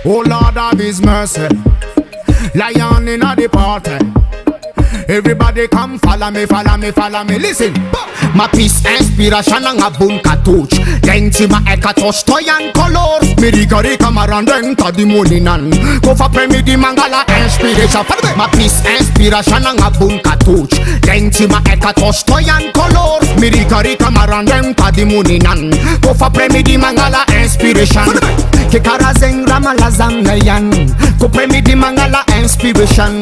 Oh Lord of His mercy, lion in the party. Everybody come follow me, follow me, follow me. Listen, my peace, inspiration and a bunka touch. Lenti ma eka touch toy and color. Me rigari come around and to the morning and go for me di mangala inspiration. My peace, inspiration and a bunka touch. Lenti ma eka touch toy and color. Me rigari come around and to the morning and go for me di mangala inspiration. Kekara zeng ramala zangayan. Go me di mangala inspiration.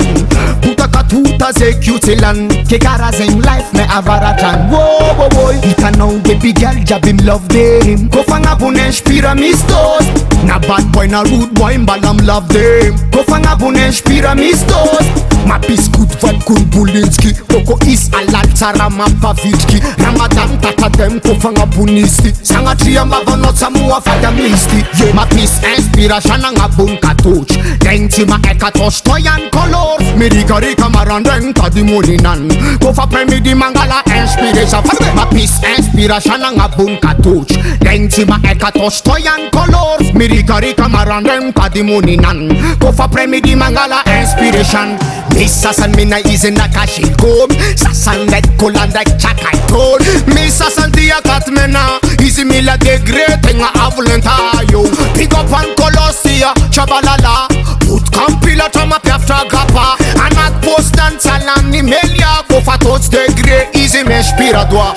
Puta katuta ze cutilan. Kekara zeng life me avaratan. Whoa, whoa, whoa. Ita now baby girl jabim love them. Go fanga bune inspira mistos. Na bad boy na rude boy mbalam love them. Go fanga bune inspira mistos. Ma peace good vibe kun bulinski. Koko is alal tarama pavitki. Ramadan tata dem go fanga buniski. Sanga tria mavano samua fada misti. Yeah, ma peace inspiration and a bunka touch. Lenti ma eka touch toy and color. Me rigari kamaran den to the morning and go for me di mangala inspiration. Ma peace inspiration and a bunka touch. Lenti ma eka touch toy and color. Me rigari kamaran den to the morning and go for me di mangala inspiration. Me sasan mina is in a kashi kom. Sasan let kola like chakai tol. Me sasan tia katmena. Easy me like a great thing a avulenta yo. Pick up and Colossia, Chabalala. Put Campila Tama Piafta Gapa. And not post and Salani Melia. Go for touch the grey, easy me spiradwa.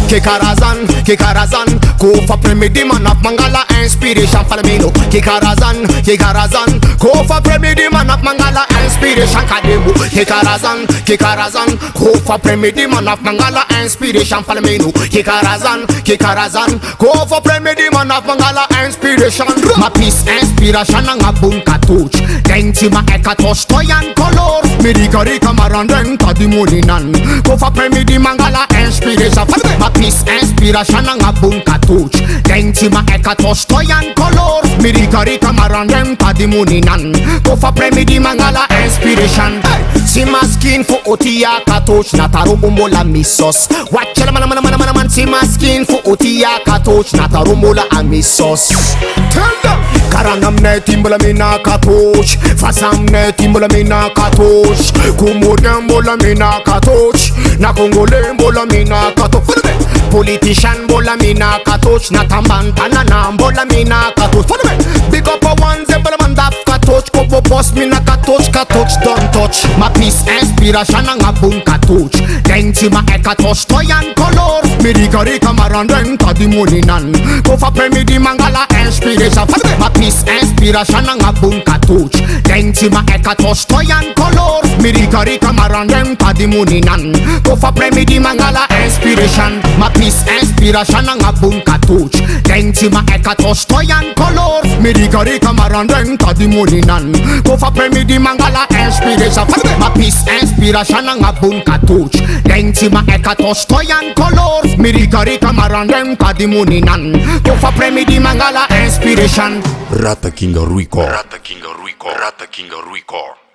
Kekarazan, Kekarazan. Go for Premidi man of Mangala inspiration. Falamino. Kekarazan, Kekarazan. Go for Premidi man of Mangala inspiration. Kademu. Kekarazan, Kekarazan. Go for Premidi man of Mangala inspiration. Falamino. Kekarazan, Kekarazan. Go for Premidi man of Mangala inspiration. My peace, inspiration and a bunka touch. Lenti ma eka touch toy and color. Me rigari come around and to the morning and go for me di mangala inspiration. My peace, inspiration and a bunka touch. Lenti ma eka touch toy and color. Me rigari come around and to the morning and go for me di mangala inspiration. See my skin for otia touch. Nataro umola misos. Watch la man. See my skin for otia touch. Nataro umola amisos. Tell them. Karanam ne timbola mina katoch. Fasam ne timbola mina katoch. Kumodem bola mina katoch. Na Congole bola mina katoch. Politician bola mina katoch. Na tambantana na bola mina katoch. Big up a one zebola mandaf katoch. Kobo boss mina katoch. Katoch don't touch. Ma peace inspiration and a bunka touch. Lenti ma eka touch toy and color. Me rigari kamaran den to the morning and go for me di mangala inspiration. Ma peace inspiration and a bunka touch. Lenti ma eka touch toy and color. Me rigari kamaran den to the morning and go for me di mangala inspiration. Ma peace inspiration and a bunka touch. Lenti ma eka touch toy and color. Me rigari kamaran den to the morning and go for me di mangala inspiration. Ma peace inspiration and a bunka touch. Lenti ma eka touch toy and color. Me rigari kamaran den to the morning and go for me di mangala inspiration. Rata King Ruiko. Rata King Ruiko. Rata King Ruiko.